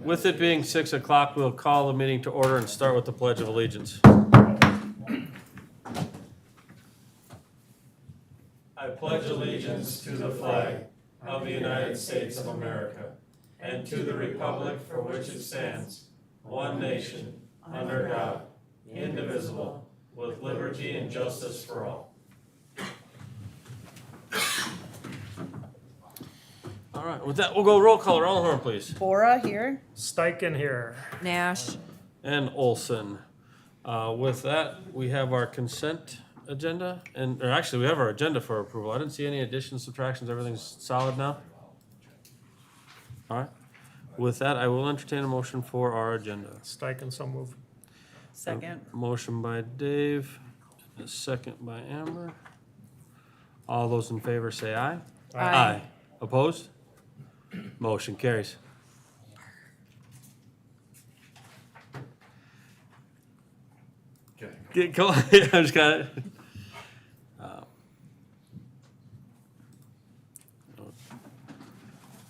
With it being 6 o'clock, we'll call the meeting to order and start with the Pledge of Allegiance. I pledge allegiance to the flag of the United States of America and to the republic for which it stands, one nation, under God, indivisible, with liberty and justice for all. All right, with that, we'll go roll call. Roll horn, please. Bora here. Steichen here. Nash. And Olson. With that, we have our consent agenda, or actually, we have our agenda for approval. I didn't see any additions, subtractions. Everything's solid now? All right. With that, I will entertain a motion for our agenda. Steichen, so move. Second. Motion by Dave, and a second by Amber. All those in favor say aye. Aye. Opposed? Motion carries. Okay. Go on. I just got it.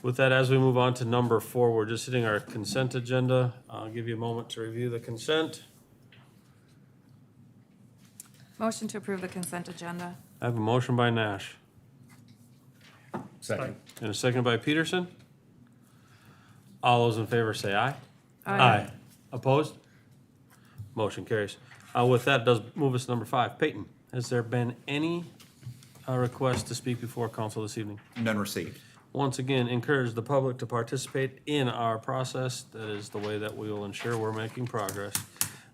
With that, as we move on to number 4, we're just hitting our consent agenda. I'll give you a moment to review the consent. Motion to approve the consent agenda. I have a motion by Nash Second. and a second by Peterson. All those in favor say aye. Aye. Opposed? Motion carries. With that, does move us to number 5. Peyton, has there been any request to speak before council this evening? None received. Once again, encourage the public to participate in our process. That is the way that we will ensure we're making progress.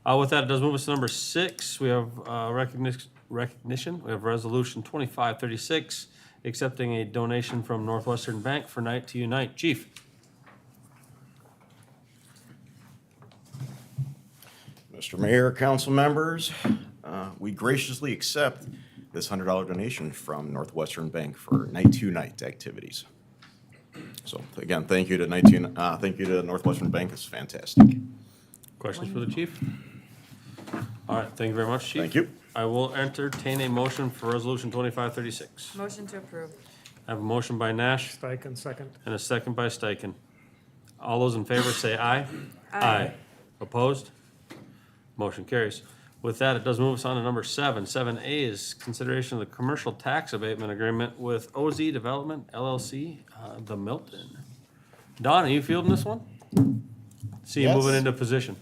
With that, it does move us to number 6. We have recognition. We have resolution 2536, accepting a donation from Northwestern Bank for Night to Unite. Chief. Mr. Mayor, council members, we graciously accept this $100 donation from Northwestern Bank for Night to Night activities. So again, thank you to Northwestern Bank. It's fantastic. Questions for the chief? All right, thank you very much, chief. Thank you. I will entertain a motion for resolution 2536. Motion to approve. I have a motion by Nash Steichen, second. and a second by Steichen. All those in favor say aye. Aye. Opposed? Motion carries. With that, it does move us on to number 7. 7A is consideration of the commercial tax abatement agreement with OZ Development LLC, the Milton. Don, are you fielding this one? See you Yes. moving into position.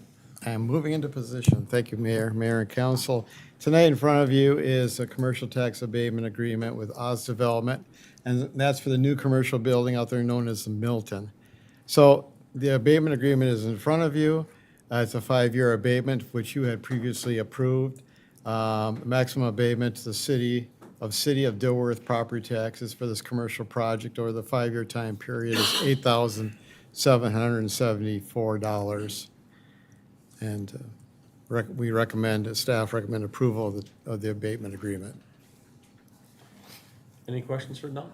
I'm moving into position. Thank you, Mayor, and Council. Tonight in front of you is a commercial tax abatement agreement with Oz Development, and that's for the new commercial building out there known as the Milton. So the abatement agreement is in front of you. It's a 5-year abatement, which you had previously approved. Maximum abatement to the City of Dilworth property taxes for this commercial project over the 5-year time period is $8,774. And staff recommend approval of the abatement agreement. Any questions for Don?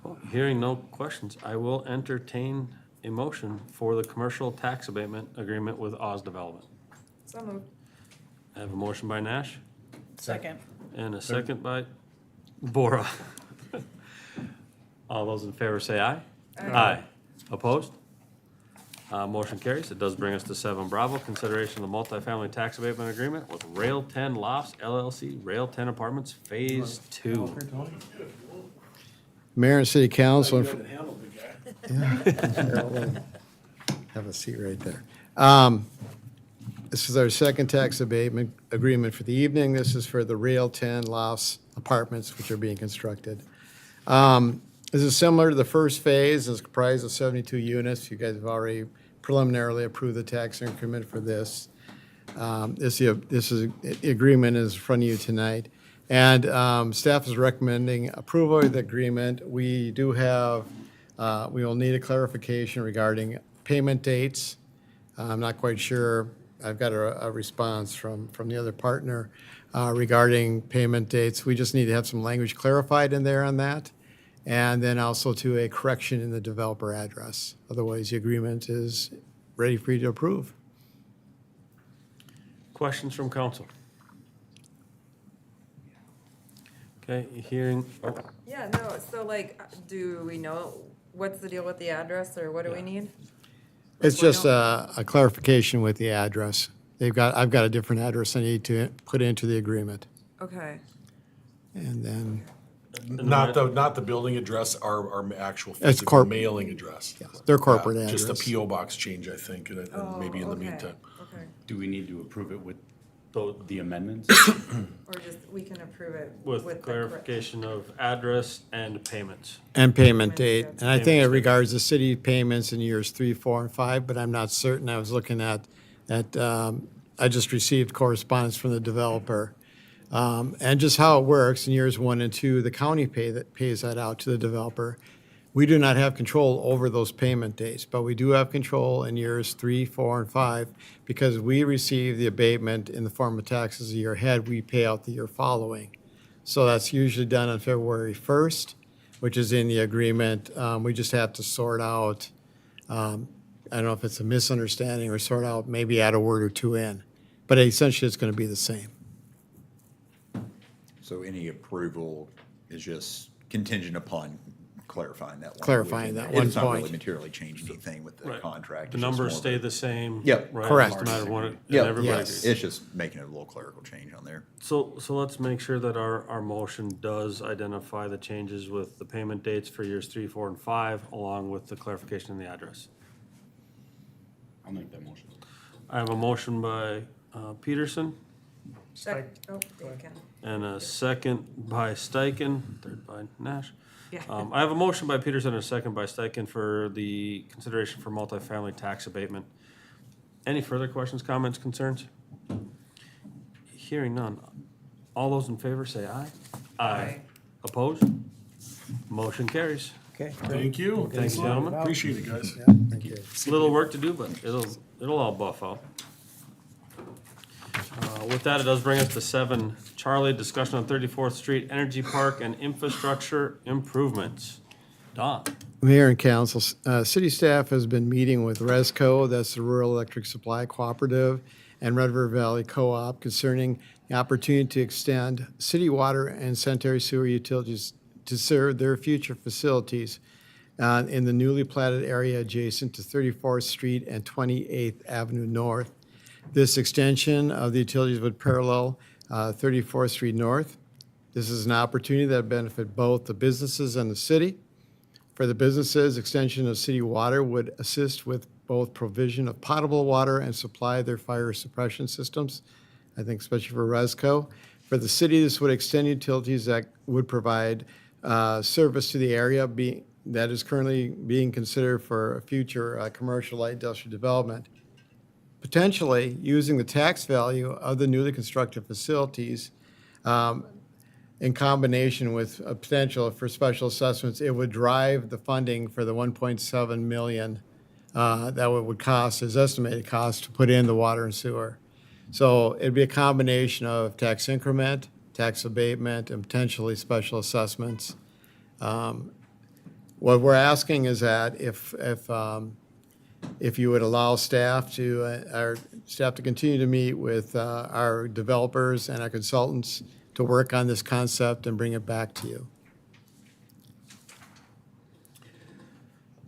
Well, hearing no questions, I will entertain a motion for the commercial tax abatement agreement with Oz Development. So moved. I have a motion by Nash Second. and a second by Bora. All those in favor say aye. Aye. Opposed? Motion carries. It does bring us to 7 Bravo, consideration of the multifamily tax abatement agreement with Rail 10 Lofts LLC, Rail 10 Apartments, Phase 2. Mayor and City Council. Have a seat right there. This is our second tax abatement agreement for the evening. This is for the Rail 10 Lofts Apartments, which are being constructed. This is similar to the first phase. It's comprised of 72 units. You guys have already preliminarily approved the tax increment for this. The agreement is in front of you tonight. And staff is recommending approval of the agreement. We do have, we will need a clarification regarding payment dates. I'm not quite sure. I've got a response from the other partner regarding payment dates. We just need to have some language clarified in there on that. And then also to a correction in the developer address. Otherwise, the agreement is ready for you to approve. Questions from council? Okay, hearing, Yeah, no, so like, do we know what's the deal with the address, or what do we need? It's just a clarification with the address. I've got a different address I need to put into the agreement. Okay, And then, Not the building address, our actual It's physical mailing address. their corporate Yeah, address. Just a PO box change, I think, and maybe in the Oh, okay, meantime. okay. Do we need to approve it with the amendments? Or just, we can approve it With with the correct. clarification of address and payments. And payment date. Payment And I think date. it regards the city payments in years 3, 4, and 5, but I'm not certain. I was looking at, I just received correspondence from the developer. And just how it works in years 1 and 2, the county pays that out to the developer. We do not have control over those payment dates, but we do have control in years 3, 4, and 5 because we receive the abatement in the form of taxes a year ahead. We pay out the year following. So that's usually done on February 1st, which is in the agreement. We just have to sort out, I don't know if it's a misunderstanding or sort out, maybe add a word or two in. But essentially, it's going to be the same. So any approval is just contingent upon clarifying that one. Clarifying that one It's not really point. materially changing anything with the Right. contract. The It's just numbers more of stay a- the same. Yep. Right? Correct. It's a matter of what and Yep. everybody Yes. agrees. It's just making a little clerical change on there. So let's make sure that our motion does identify the changes with the payment dates for years 3, 4, and 5, along with the clarification in the address. I'll make that motion. I have a motion by Peterson Oh, Dave can. and a second by Steichen, third by Nash. Yeah. I have a motion by Peterson and a second by Steichen for the consideration for multifamily tax abatement. Any further questions, comments, concerns? Hearing none. All those in favor say aye. Aye. Opposed? Motion carries. Okay. Thank you. Thanks, gentlemen. Appreciate it, guys. Thank you. Little work to do, but it'll all buff out. With that, it does bring us to 7. Charlie, discussion on 34th Street Energy Park and infrastructure improvements. Don? Mayor and council, city staff has been meeting with RESCO, that's the Rural Electric Supply Cooperative, and Red River Valley Co-op concerning the opportunity to extend city water and sanitary sewer utilities to serve their future facilities in the newly platted area adjacent to 34th Street and 28th Avenue North. This extension of the utilities would parallel 34th Street North. This is an opportunity that would benefit both the businesses and the city. For the businesses, extension of city water would assist with both provision of potable water and supply their fire suppression systems, I think especially for RESCO. For the city, this would extend utilities that would provide service to the area that is currently being considered for a future commercial light industrial development. Potentially, using the tax value of the newly constructed facilities in combination with a potential for special assessments, it would drive the funding for the 1.7 million that would cost, is estimated cost to put in the water and sewer. So it'd be a combination of tax increment, tax abatement, and potentially special assessments. What we're asking is that if you would allow staff to continue to meet with our developers and our consultants to work on this concept and bring it back to you.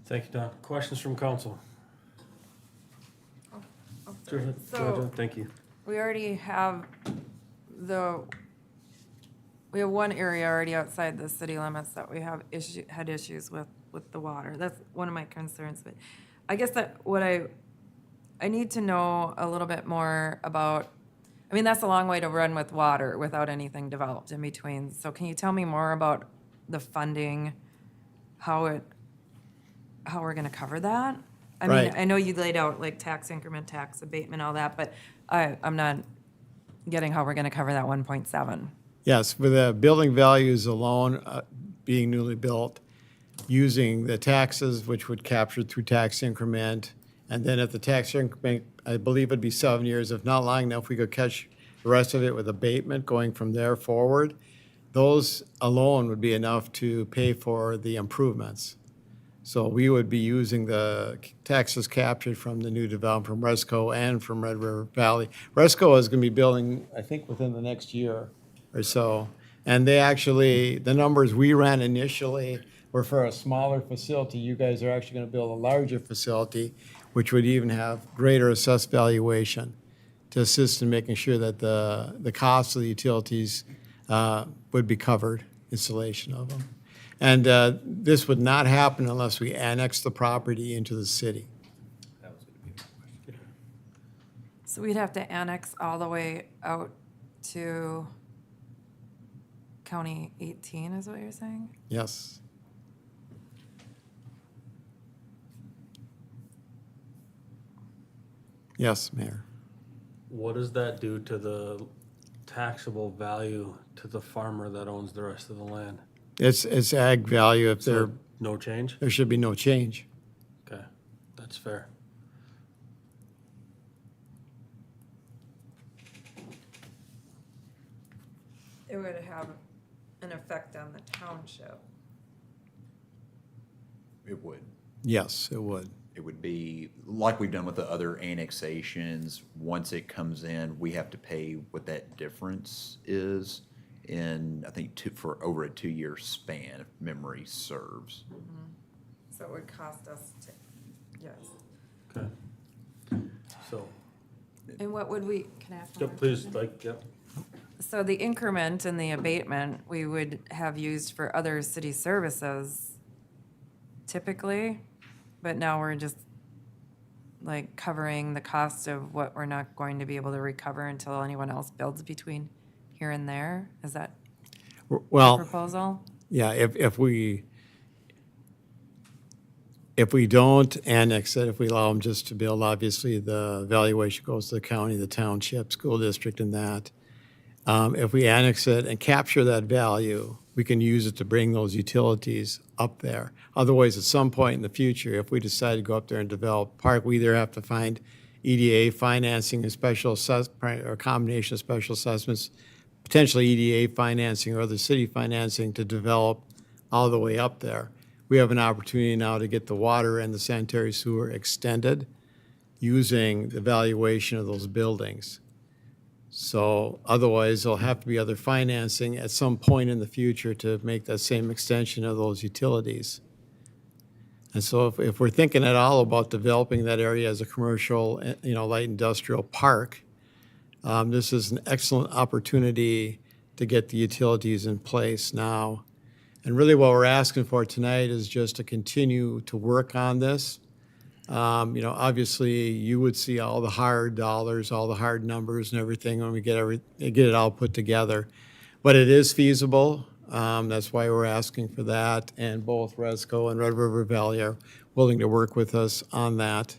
Thank you, Don. Questions from council? Oh, Go sorry. ahead, So, thank you. we already have we have one area already outside the city limits that we have had issues with the water. That's one of my concerns, but I guess that what I need to know a little bit more about, I mean, that's a long way to run with water without anything developed in between. So can you tell me more about the funding, how we're gonna cover that? I mean, Right. I know you laid out like tax increment, tax abatement, all that, but I'm not getting how we're gonna cover that 1.7. Yes, with the building values alone being newly built, using the taxes, which would capture through tax increment, and then if the tax increment, I believe it'd be 7 years, if not long enough, we could catch the rest of it with abatement going from there forward. Those alone would be enough to pay for the improvements. So we would be using the taxes captured from the new development from RESCO and from Red River Valley. RESCO is going to be building, I think, within the next year or so. And they actually, the numbers we ran initially where for a smaller facility, you guys are actually gonna build a larger facility, which would even have greater assessed valuation to assist in making sure that the cost of the utilities would be covered, installation of them. And this would not happen unless we annex the property into the city. So we'd have to annex all the way out to County 18, is what you're saying? Yes. Yes, Mayor. What does that do to the taxable value to the farmer that owns the rest of the land? It's ag value. If there, So, no change? there should be no change. Okay, that's fair. It would have an effect on the township. It would. Yes, it would. It would be like we've done with the other annexations. Once it comes in, we have to pay what that difference is in, I think, for over a 2-year span, if memory serves. So it would cost us to, yes. Okay. So, And what would we, can I ask one yeah, more please, question? like, yeah. So the increment and the abatement, we would have used for other city services typically, but now we're just like covering the cost of what we're not going to be able to recover until anyone else builds between here and there? Is that the Well, proposal? yeah, if we don't annex it, if we allow them just to build, obviously the valuation goes to the county, the township, school district and that. If we annex it and capture that value, we can use it to bring those utilities up there. Otherwise, at some point in the future, if we decide to go up there and develop a park, we either have to find EDA financing and special or a combination of special assessments, potentially EDA financing or other city financing to develop all the way up there. We have an opportunity now to get the water and the sanitary sewer extended using the valuation of those buildings. So otherwise, there'll have to be other financing at some point in the future to make that same extension of those utilities. And so if we're thinking at all about developing that area as a commercial, light industrial park, this is an excellent opportunity to get the utilities in place now. And really what we're asking for tonight is just to continue to work on this. Obviously you would see all the hard dollars, all the hard numbers and everything when we get it all put together. But it is feasible. That's why we're asking for that. And both Resco and Red River Valley are willing to work with us on that.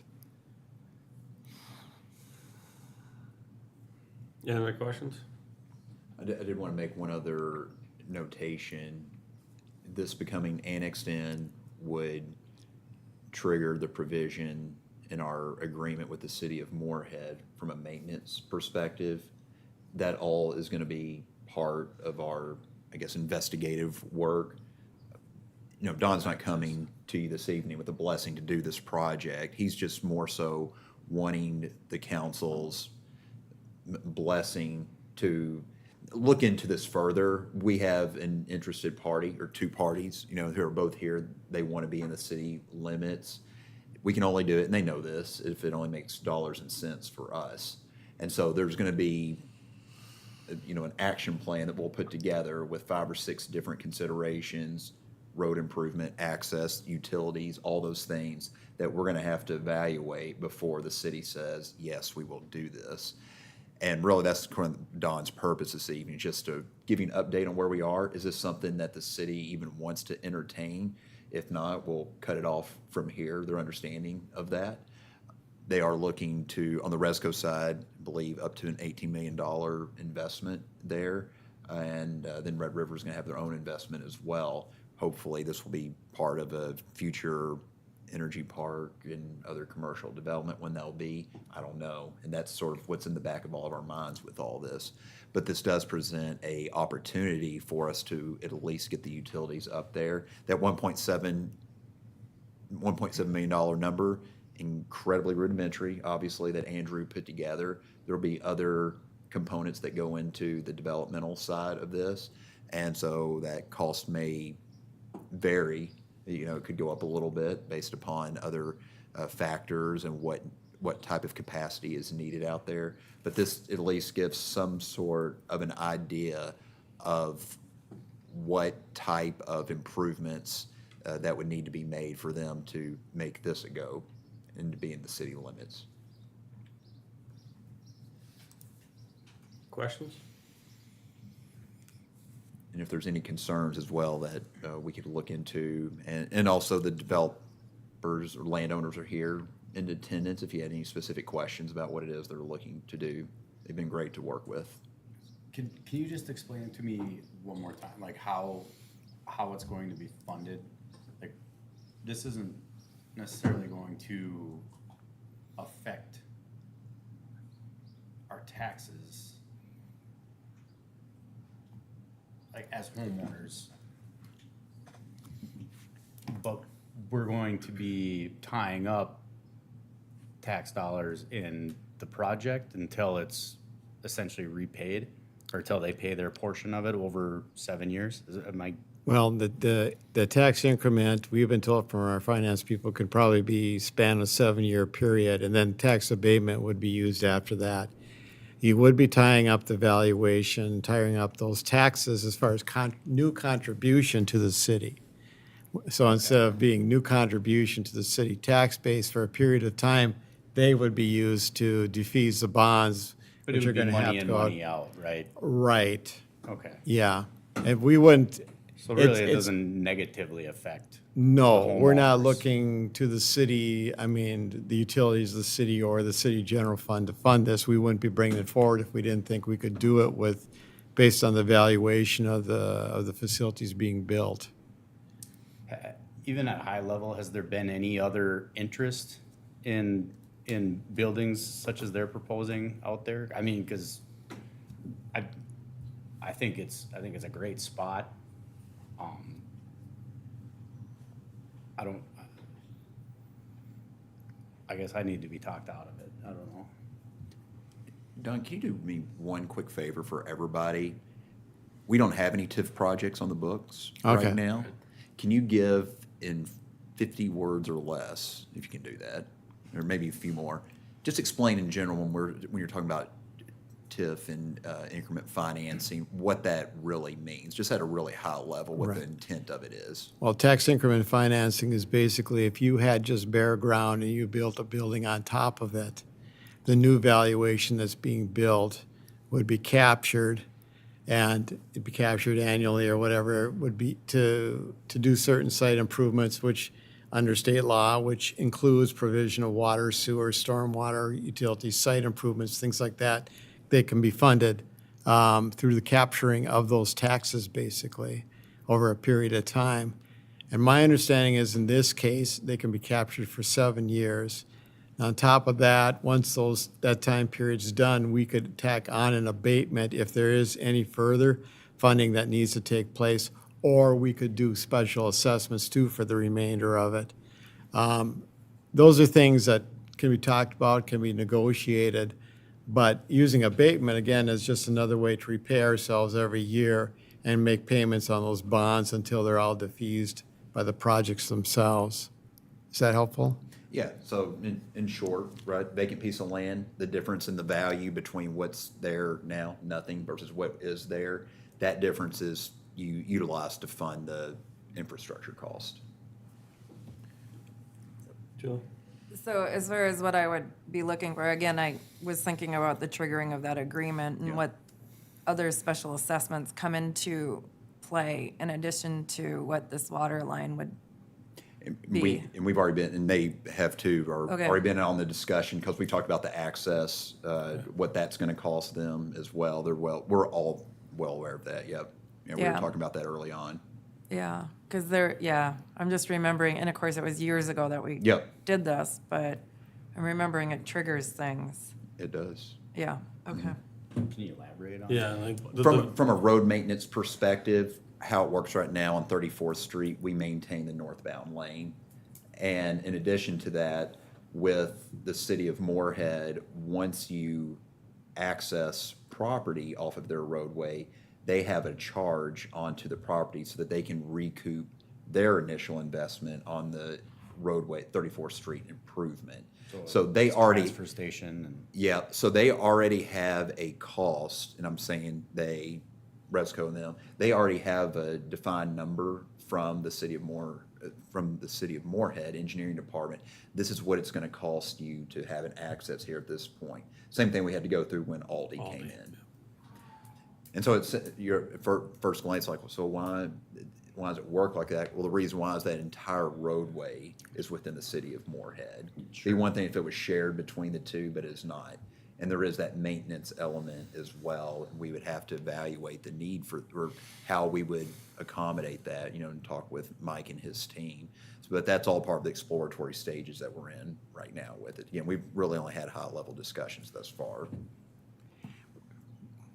Any other questions? I did want to make one other notation. This becoming annexed in would trigger the provision in our agreement with the city of Moorhead from a maintenance perspective. That all is going to be part of our, I guess, investigative work. Don's not coming to you this evening with a blessing to do this project. He's just more so wanting the council's blessing to look into this further. We have an interested party or two parties, who are both here. They want to be in the city limits. We can only do it, and they know this, if it only makes dollars and cents for us. And so there's going to be, an action plan that we'll put together with 5 or 6 different considerations, road improvement, access, utilities, all those things that we're going to have to evaluate before the city says, yes, we will do this. And really, that's kind of Don's purpose this evening, just to give you an update on where we are. Is this something that the city even wants to entertain? If not, we'll cut it off from here, their understanding of that. They are looking to, on the Resco side, I believe up to an $18 million investment there. And then Red River is going to have their own investment as well. Hopefully, this will be part of a future energy park and other commercial development. When they'll be, I don't know. And that's sort of what's in the back of all of our minds with all this. But this does present a opportunity for us to at least get the utilities up there. That $1.7 million number, incredibly rudimentary, obviously, that Andrew put together. There'll be other components that go into the developmental side of this. And so that cost may vary You know, it could go up a little bit based upon other factors and what type of capacity is needed out there. But this at least gives some sort of an idea of what type of improvements that would need to be made for them to make this a go and to be in the city limits. Questions? And if there's any concerns as well that we could look into, and also the developers or landowners are here in attendance if you had any specific questions about what it is they're looking to do. They've been great to work with. Can you just explain it to me one more time, like how it's going to be funded? Like, this isn't necessarily going to affect our taxes, like as homeowners. But we're going to be tying up tax dollars in the project until it's essentially repaid, or until they pay their portion of it over 7 years? Am I? Well, the tax increment, we've been told from our finance people, could probably be spanned a 7-year period, and then tax abatement would be used after that. You would be tying up the valuation, tying up those taxes as far as new contribution to the city. So instead of being new contribution to the city tax base for a period of time, they would be used to defease the bonds, But which it are would be gonna have money to in, go out. money out, right? Right, Okay. yeah. And we wouldn't, So really, it it's- doesn't negatively affect. no, the we're not homeowners. looking to the city, I mean, the utilities of the city or the city general fund to fund this. We wouldn't be bringing it forward if we didn't think we could do it with, based on the valuation of the facilities being built. Even at high level, has there been any other interest in buildings such as they're proposing out there? I mean, because I think it's a great spot. I guess I need to be talked out of it. I don't know. Don, can you do me one quick favor for everybody? We don't have any TIF projects on the books Okay. right now. Can you give in 50 words or less, if you can do that, or maybe a few more, just explain in general when you're talking about TIF and increment financing, what that really means, just at a really high level, what the Right. intent of it is. Well, tax increment financing is basically if you had just bare ground and you built a building on top of it, the new valuation that's being built would be captured, and it'd be captured annually or whatever it would be to do certain site improvements, which under state law, which includes provision of water, sewer, stormwater, utility site improvements, things like that. They can be funded through the capturing of those taxes, basically, over a period of time. And my understanding is in this case, they can be captured for 7 years. On top of that, once that time period's done, we could tack on an abatement if there is any further funding that needs to take place, or we could do special assessments too for the remainder of it. Those are things that can be talked about, can be negotiated, but using abatement, again, is just another way to repay ourselves every year and make payments on those bonds until they're all defeased by the projects themselves. Is that helpful? Yeah, so in short, right, vacant piece of land, the difference in the value between what's there now, nothing, versus what is there, that difference is you utilize to fund the infrastructure cost. Jill? So as far as what I would be looking for, again, I was thinking about the triggering of that agreement and Yeah. what other special assessments come into play in addition to what this water line would, And B. we've already been, and they have too, or Okay. already been on the discussion, because we talked about the access, what that's gonna cost them as well. We're all well aware of that, yep. And we were Yeah. talking about that early on. yeah, because I'm just remembering, and of course, it was years ago that we Yep, did this, but I'm remembering it triggers things. it does. Yeah, okay. Can you elaborate on? Yeah, like, From a road maintenance perspective, how it works right now on 34th Street, we maintain the northbound lane. And in addition to that, with the city of Moorhead, once you access property off of their roadway, they have a charge onto the property so that they can recoup their initial investment on the roadway, 34th Street improvement. So they already, Transfer station and. yeah, so they already have a cost, and I'm saying they, Resco and them, they already have a defined number from the city of Moorhead Engineering Department. This is what it's gonna cost you to have an access here at this point. Same thing we had to go through when Aldi came in. And so it's, your first glance, like, so why does it work like that? Well, the reason why is that entire roadway is within the city of Moorhead. It'd be one thing if it was shared between the two, but it's not. And there is that maintenance element as well. And we would have to evaluate the need for, or how we would accommodate that, you know, and talk with Mike and his team. So, but that's all part of the exploratory stages that we're in right now with it. Again, we've really only had high-level discussions thus far.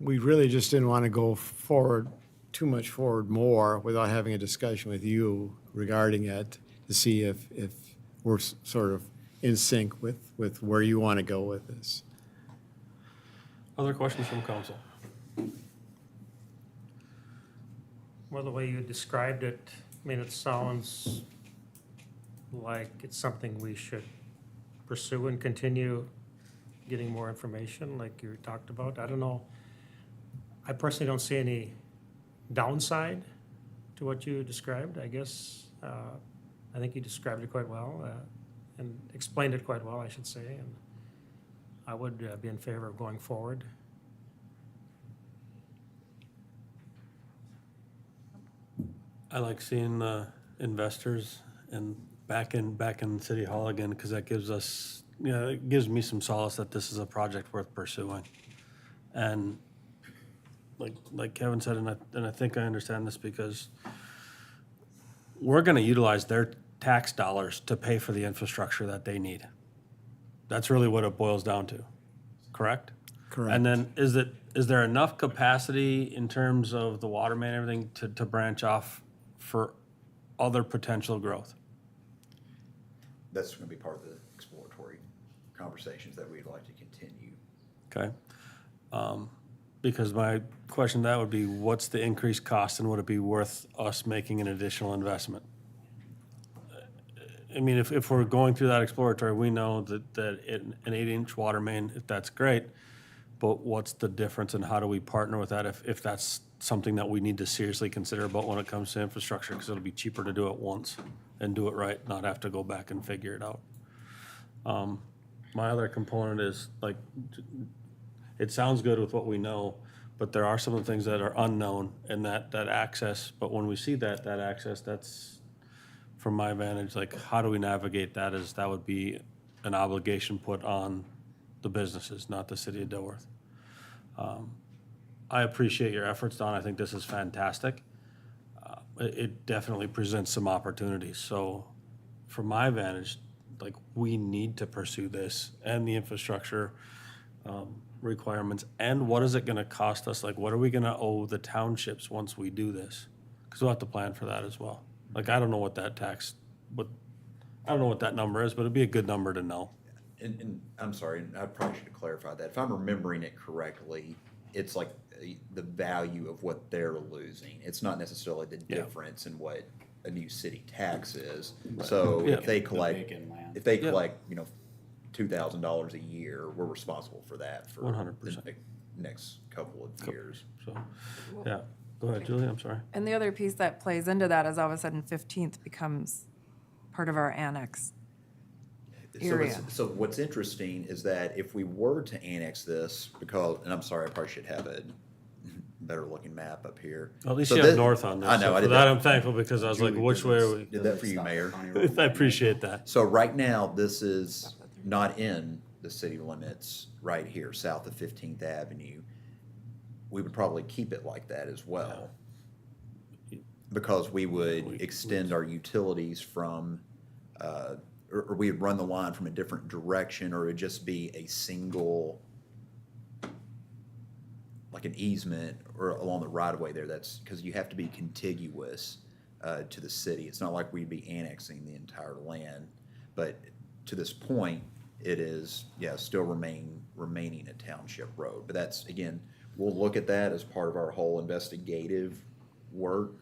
We really just didn't want to go forward, too much forward more without having a discussion with you regarding it to see if we're sort of in sync with where you want to go with this. Other questions from council? Well, the way you described it, I mean, it sounds like it's something we should pursue and continue getting more information like you talked about. I don't know. I personally don't see any downside to what you described, I guess. I think you described it quite well, and explained it quite well, I should say, and I would be in favor of going forward. I like seeing investors and back in City Hall again, because that gives us, you know, it gives me some solace that this is a project worth pursuing. And like Kevin said, and I think I understand this, because we're gonna utilize their tax dollars to pay for the infrastructure that they need. That's really what it boils down to, correct? Correct. And then is there enough capacity in terms of the water main and everything to branch off for other potential growth? That's gonna be part of the exploratory conversations that we'd like to continue. Okay. Because my question to that would be, what's the increased cost and would it be worth us making an additional investment? I mean, if we're going through that exploratory, we know that an 8-inch water main, if that's great, but what's the difference and how do we partner with that if that's something that we need to seriously consider about when it comes to infrastructure? Because it'll be cheaper to do it once and do it right, not have to go back and figure it out. My other component is, like, it sounds good with what we know, but there are some of the things that are unknown, and that access, but when we see that access, that's, from my vantage, like, how do we navigate that? That would be an obligation put on the businesses, not the city of Dilworth. I appreciate your efforts, Don. I think this is fantastic. It definitely presents some opportunities. So from my vantage, like, we need to pursue this and the infrastructure requirements. And what is it gonna cost us? Like, what are we gonna owe the townships once we do this? Because we'll have to plan for that as well. Like, I don't know what that I don't know what that number is, but it'd be a good number to know. And I'm sorry, and I probably should have clarified that. If I'm remembering it correctly, it's like the value of what they're losing. It's not necessarily the Yeah. difference in what a new city tax is. So Yeah. if they The collect, vacant land. if they Yeah. collect, you know, $2,000 a year, we're responsible for that for 100%. the next couple of years. So, yeah, go ahead, Julie, I'm sorry. And the other piece that plays into that is all of a sudden 15th becomes part of our annex. Area. So what's interesting is that if we were to annex this, because, and I'm sorry, I probably should have a better looking map up here. At least So you have this- north on this. I know, So I for did that, that. I'm thankful, because I was like, which way are we? Did that for you, Mayor. I appreciate that. So right now, this is not in the city limits right here, south of 15th Avenue. We would probably keep it like that as well. Because we would extend our utilities from, or we'd run the line from a different direction, or it would just be a single, like an easement or along the right of way there. That's because you have to be contiguous to the city. It's not like we'd be annexing the entire land, but to this point, it is, yeah, still remaining a township road. But that's, again, we'll look at that as part of our whole investigative work.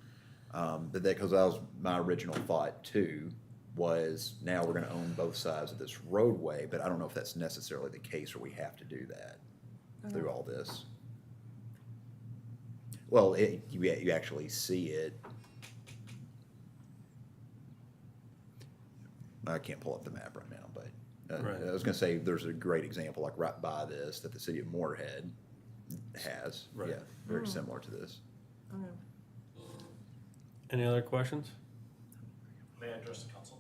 But that, because that was my original thought too, was now we're gonna own both sides of this roadway, but I don't know if that's necessarily the case or we have to do that through all this. Well, you actually see it. I can't pull up the map right now, but Right. I was gonna say, there's a great example, like right by this, that the city of Moorhead has. Right. Yeah, very similar to this. Any other questions? May I address the council?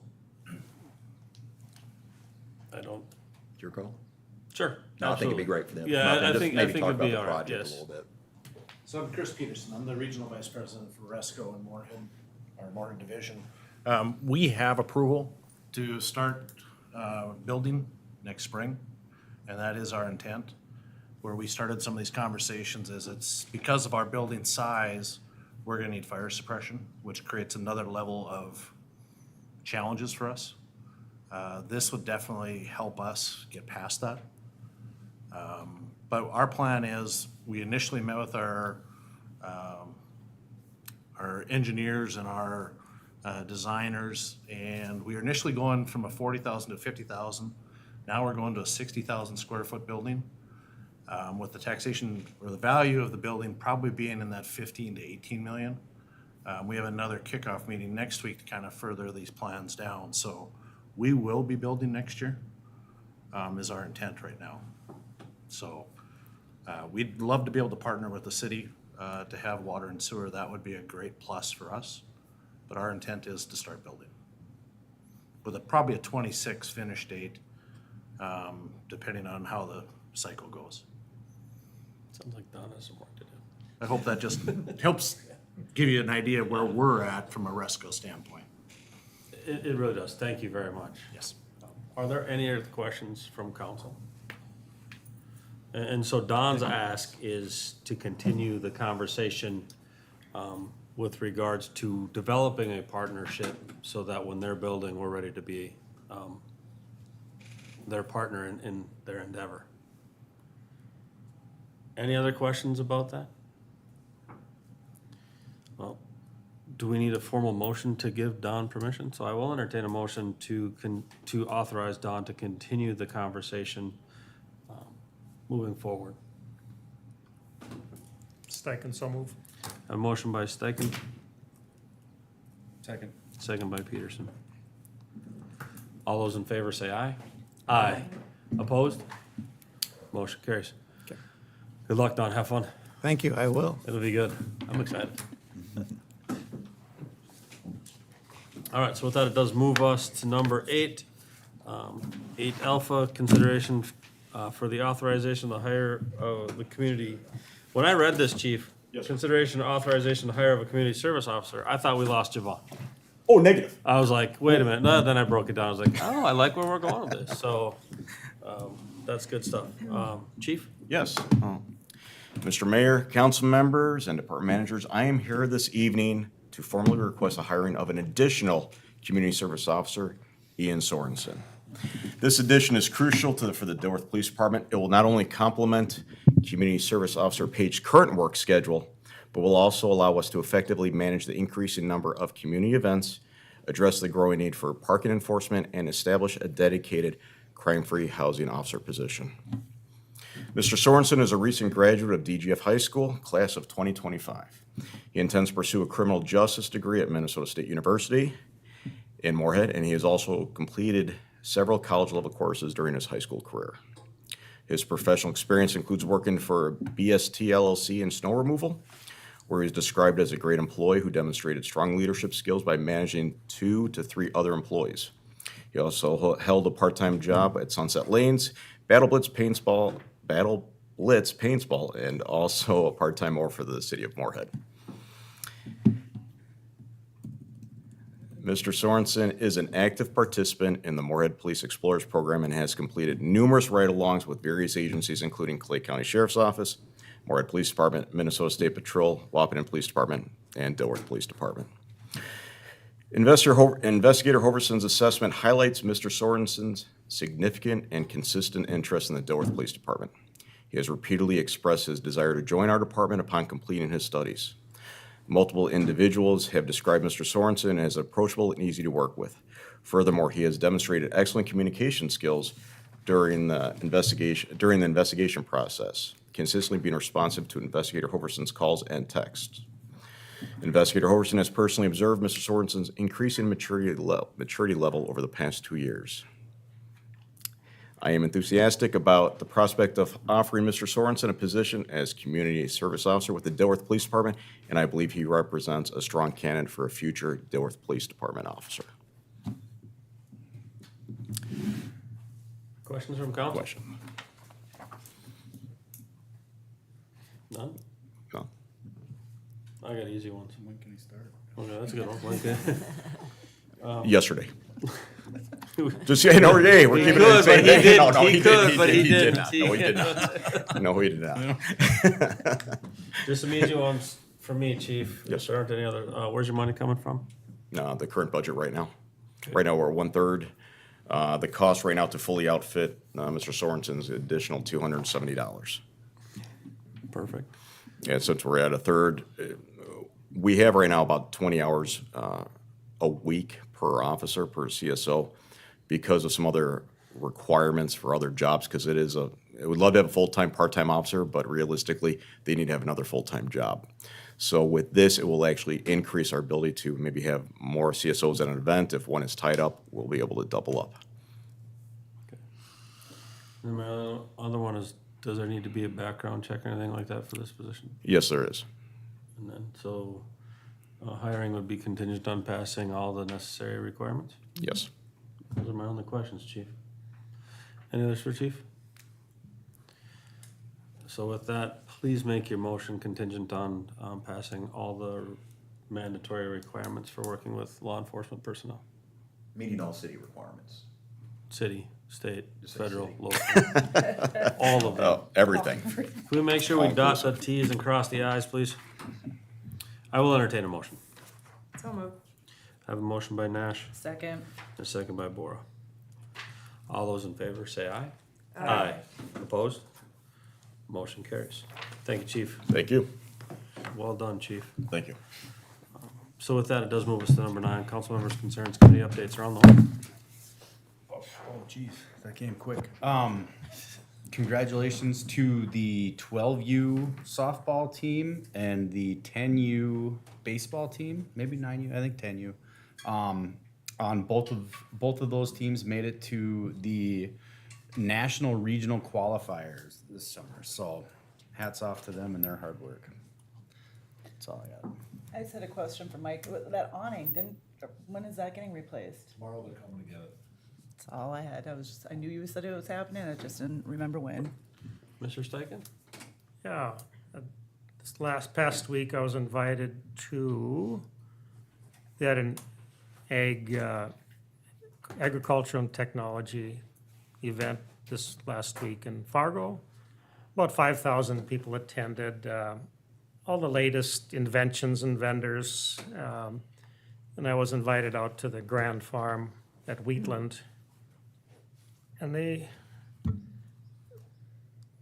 I don't, It's your call. sure. No, I think it'd be absolutely. great for them. Yeah, Come up and I just think maybe it'd talk about be the all right, project yes. A little bit. So I'm Chris Peterson. I'm the Regional Vice President for Resco and Moorhead, our Moorhead Division. We have approval to start building next spring, and that is our intent. Where we started some of these conversations is it's because of our building size, we're gonna need fire suppression, which creates another level of challenges for us. This would definitely help us get past that. But our plan is, we initially met with our engineers and our designers, and we were initially going from a 40,000 to 50,000. Now we're going to a 60,000 square foot building, with the taxation or the value of the building probably being in that 15 to 18 million. We have another kickoff meeting next week to kind of further these plans down. So we will be building next year, is our intent right now. So we'd love to be able to partner with the city to have water and sewer. That would be a great plus for us. But our intent is to start building with probably a 26 finish date, depending on how the cycle goes. Sounds like Don has some work to do. I hope that just helps give you an idea of where we're at from a Resco standpoint. It really does. Thank you very much. Yes. Are there any other questions from council? And so Don's ask is to continue the conversation with regards to developing a partnership so that when they're building, we're ready to be their partner in their endeavor. Any other questions about that? Well, do we need a formal motion to give Don permission? So I will entertain a motion to authorize Don to continue the conversation moving forward. Steichen, so move. A motion by Steichen, Second. second by Peterson. All those in favor say aye. Aye. Opposed? Motion carries. Good luck, Don. Have fun. Thank you, I will. It'll be good. I'm excited. All right, so with that, it does move us to number 8. 8 alpha, consideration for the authorization of the hire of the community. When I read this, chief, consideration authorization to hire of a community service officer, I thought we lost Javon. Oh, negative. I was like, wait a minute. No, then I broke it down. I was like, oh, I like where we're going with this. So that's good stuff. Chief? Yes. Mr. Mayor, council members, and department managers, I am here this evening to formally request the hiring of an additional community service officer, Ian Sorensen. This addition is crucial for the Dilworth Police Department. It will not only complement community service officer Page's current work schedule, but will also allow us to effectively manage the increasing number of community events, address the growing need for parking enforcement, and establish a dedicated crime-free housing officer position. Mr. Sorensen is a recent graduate of DGF High School, class of 2025. He intends to pursue a criminal justice degree at Minnesota State University in Moorhead, and he has also completed several college-level courses during his high school career. His professional experience includes working for BST LLC in snow removal, where he's described as a great employee who demonstrated strong leadership skills by managing 2 to 3 other employees. He also held a part-time job at Sunset Lanes, Battle Blitz Paintball, and also a part-time mower for the city of Moorhead. Mr. Sorensen is an active participant in the Moorhead Police Explorers Program and has completed numerous ride-alongs with various agencies, including Clay County Sheriff's Office, Moorhead Police Department, Minnesota State Patrol, Wahpeton Police Department, and Dilworth Police Department. Investigator Hoverson's assessment highlights Mr. Sorensen's significant and consistent interest in the Dilworth Police Department. He has repeatedly expressed his desire to join our department upon completing his studies. Multiple individuals have described Mr. Sorensen as approachable and easy to work with. Furthermore, he has demonstrated excellent communication skills during the investigation process, consistently being responsive to Investigator Hoverson's calls and texts. Investigator Hoverson has personally observed Mr. Sorensen's increasing maturity level over the past 2 years. I am enthusiastic about the prospect of offering Mr. Sorensen a position as Community Service Officer with the Dilworth Police Department, and I believe he represents a strong candidate for a future Dilworth Police Department officer. Questions from council? Question? None? No? I got easy ones. When can he start? Okay, that's a good one. Okay. Yesterday. Just, yeah, no, hey, we're He keeping it the could, same but he day. didn't. No, He could, but he didn't. not. No, he did not. No, he did not. Just some easy ones for me, chief. Yes, If there aren't any other, where's your money coming from? No, the current budget right now. Right now, we're 1/3. The cost right now to fully outfit Mr. Sorensen's additional $270. Perfect. And since we're at 1/3, we have right now about 20 hours a week per officer, per CSO, because of some other requirements for other jobs, because it is I would love to have a full-time, part-time officer, but realistically, they need to have another full-time job. So with this, it will actually increase our ability to maybe have more CSOs at an event. If one is tied up, we'll be able to double up. And my other one is, does there need to be a background check or anything like that for this position? Yes, there is. And then, so, hiring would be contingent on passing all the necessary requirements? Yes. Those are my only questions, chief. Any others for chief? So with that, please make your motion contingent on, passing all the mandatory requirements for working with law enforcement personnel. Meeting all city requirements. City, state, Just say federal, city. local, all of them. Oh, everything. Can we make sure we dot the Ts and cross the Is, please? I will entertain a motion. So moved. I have a motion by Nash, Second. and a second by Bora. All those in favor say aye. Aye. Opposed? Motion carries. Thank you, chief. Thank you. Well done, chief. Thank you. So with that, it does move us to number 9, council members' concerns, committee updates around the horn. Oh, geez, that came quick. Congratulations to the 12U softball team and the 10U baseball team, maybe 9U, I think 10U. On both of those teams made it to the national regional qualifiers this summer. So hats off to them and their hard work. That's all I got. I just had a question for Mike. That awning, when is that getting replaced? Tomorrow they're coming to get it. That's all I had. I knew you said it was happening. I just didn't remember when. Mr. Steichen? Yeah, this past week, I was invited to, they had an agriculture and technology event this last week in Fargo. About 5,000 people attended, all the latest inventions and vendors. And I was invited out to the Grand Farm at Wheatland. And they,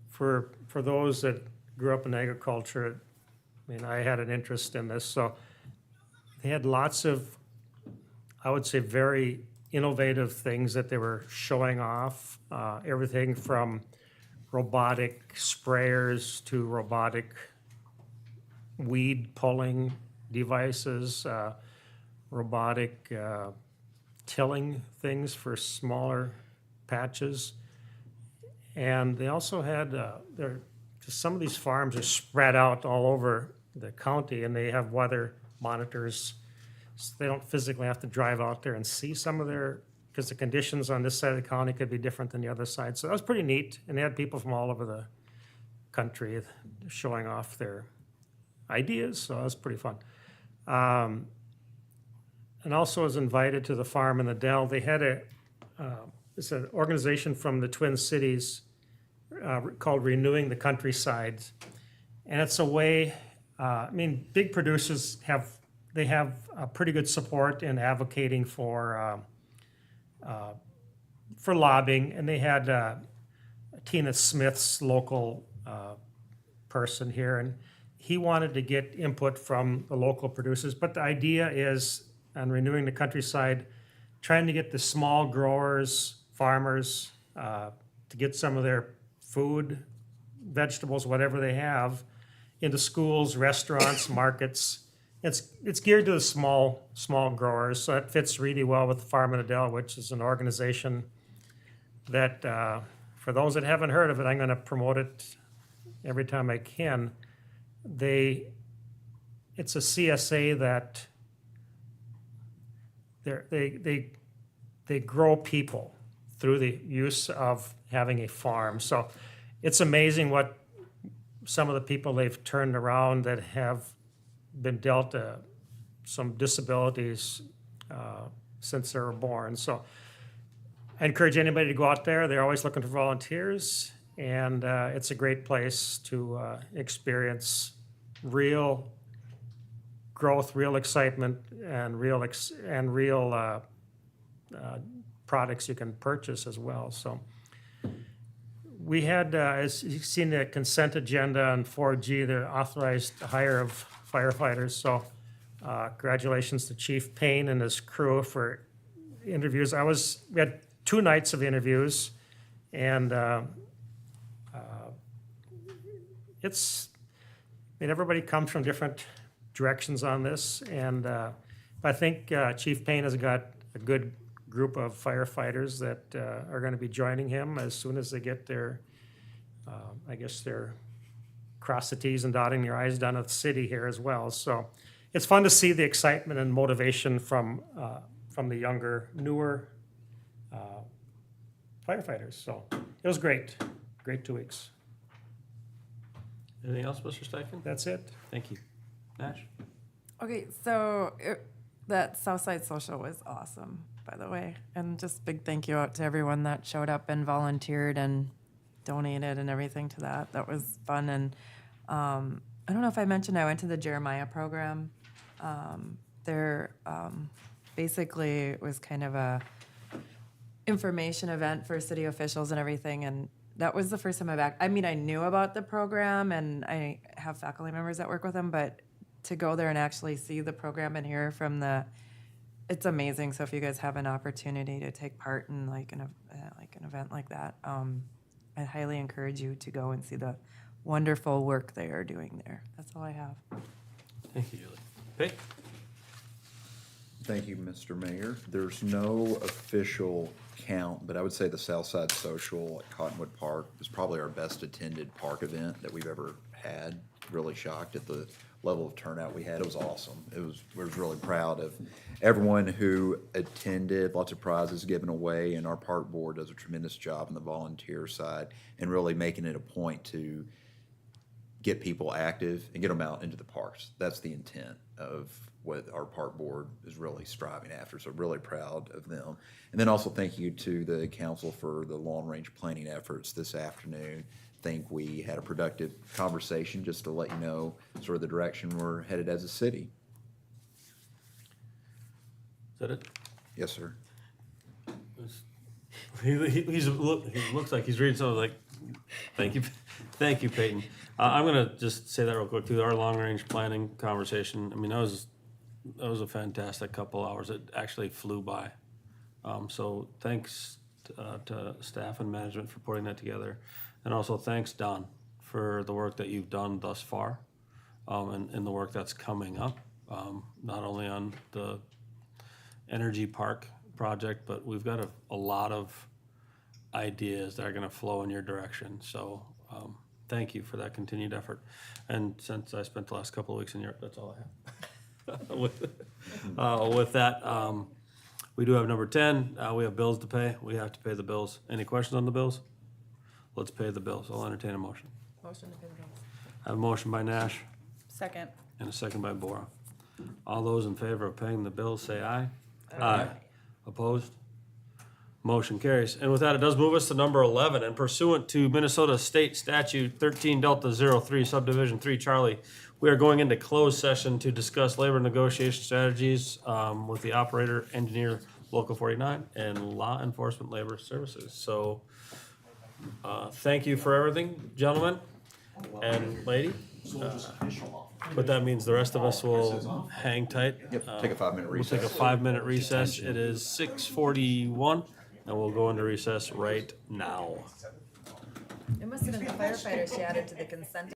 for those that grew up in agriculture, I mean, I had an interest in this, so they had lots of, I would say, very innovative things that they were showing off. Everything from robotic sprayers to robotic weed pulling devices, robotic tilling things for smaller patches. And they also had, some of these farms are spread out all over the county, and they have weather monitors. So they don't physically have to drive out there and see some of their, because the conditions on this side of the county could be different than the other side. So that was pretty neat. And they had people from all over the country showing off their ideas. So that was pretty fun. And also was invited to the farm in the Dell. They had it's an organization from the Twin Cities called Renewing the Countryside. And it's a way, big producers have pretty good support in advocating for lobbying. And they had Tina Smith's local person here. And he wanted to get input from the local producers, but the idea is, on renewing the countryside, trying to get the small growers, farmers, to get some of their food, vegetables, whatever they have, into schools, restaurants, markets. It's geared to the small growers, so it fits really well with Farm in Adel, which is an organization that, for those that haven't heard of it, I'm gonna promote it every time I can. It's a CSA that they grow people through the use of having a farm. So it's amazing what some of the people they've turned around that have been dealt some disabilities since they were born. So I encourage anybody to go out there. They're always looking for volunteers, and it's a great place to experience real growth, real excitement, and real products you can purchase as well. So we had, as you've seen, the consent agenda on 4G, the authorized hire of firefighters. So congratulations to Chief Payne and his crew for interviews. We had 2 nights of interviews, and everybody comes from different directions on this, and I think Chief Payne has got a good group of firefighters that are going to be joining him as soon as they get their, their cross the T's and dotting their I's done at the city here as well. So it's fun to see the excitement and motivation from the younger, newer firefighters. So it was great. Great 2 weeks. Anything else, Mr. Steichen? That's it. Thank you. Nash? Okay, so that Southside Social was awesome, by the way. And just big thank you out to everyone that showed up and volunteered and donated and everything to that. That was fun. And I don't know if I mentioned I went to the Jeremiah program. Basically, it was kind of a information event for city officials and everything. And that was the first time I knew about the program, and I have faculty members that work with them, but to go there and actually see the program and hear from it's amazing. So if you guys have an opportunity to take part in an event like that, I highly encourage you to go and see the wonderful work they are doing there. That's all I have. Thank you, Julie. Pete? Thank you, Mr. Mayor. There's no official count, but I would say the Southside Social at Cottonwood Park is probably our best attended park event that we've ever had. Really shocked at the level of turnout we had. It was awesome. We was really proud of everyone who attended. Lots of prizes given away, and our park board does a tremendous job on the volunteer side and really making it a point to get people active and get them out into the parks. That's the intent of what our park board is really striving after. So really proud of them. And then also thank you to the council for the long-range planning efforts this afternoon. Think we had a productive conversation, just to let you know sort of the direction we're headed as a city. Is that it? Yes, sir. He looks like he's reading something like, thank you, Peyton. I'm gonna just say that real quick too. Our long-range planning conversation, that was a fantastic couple hours. It actually flew by. So thanks to staff and management for putting that together. And also thanks, Don, for the work that you've done thus far, and the work that's coming up, not only on the Energy Park project, but we've got a lot of ideas that are gonna flow in your direction. So thank you for that continued effort. And since I spent the last couple of weeks in Europe, that's all I have. With that, we do have number 10. We have bills to pay. We have to pay the bills. Any questions on the bills? Let's pay the bills. I'll entertain a motion. Motion to pay the bills. I have a motion by Nash Second. and a second by Bora. All those in favor of paying the bills, say aye. Aye. Opposed? Motion carries. And with that, it does move us to number 11. And pursuant to Minnesota State Statute 13 Delta 03 Subdivision 3 Charlie, we are going into closed session to discuss labor negotiation strategies with the operator, engineer, Local 49, and law enforcement labor services. So thank you for everything, gentlemen and lady. But that means the rest of us will hang tight. Yep, take a 5-minute We'll take a recess. 5-minute recess. It is 6:41, and we'll go into recess right now. It must have been the firefighters she added to the consent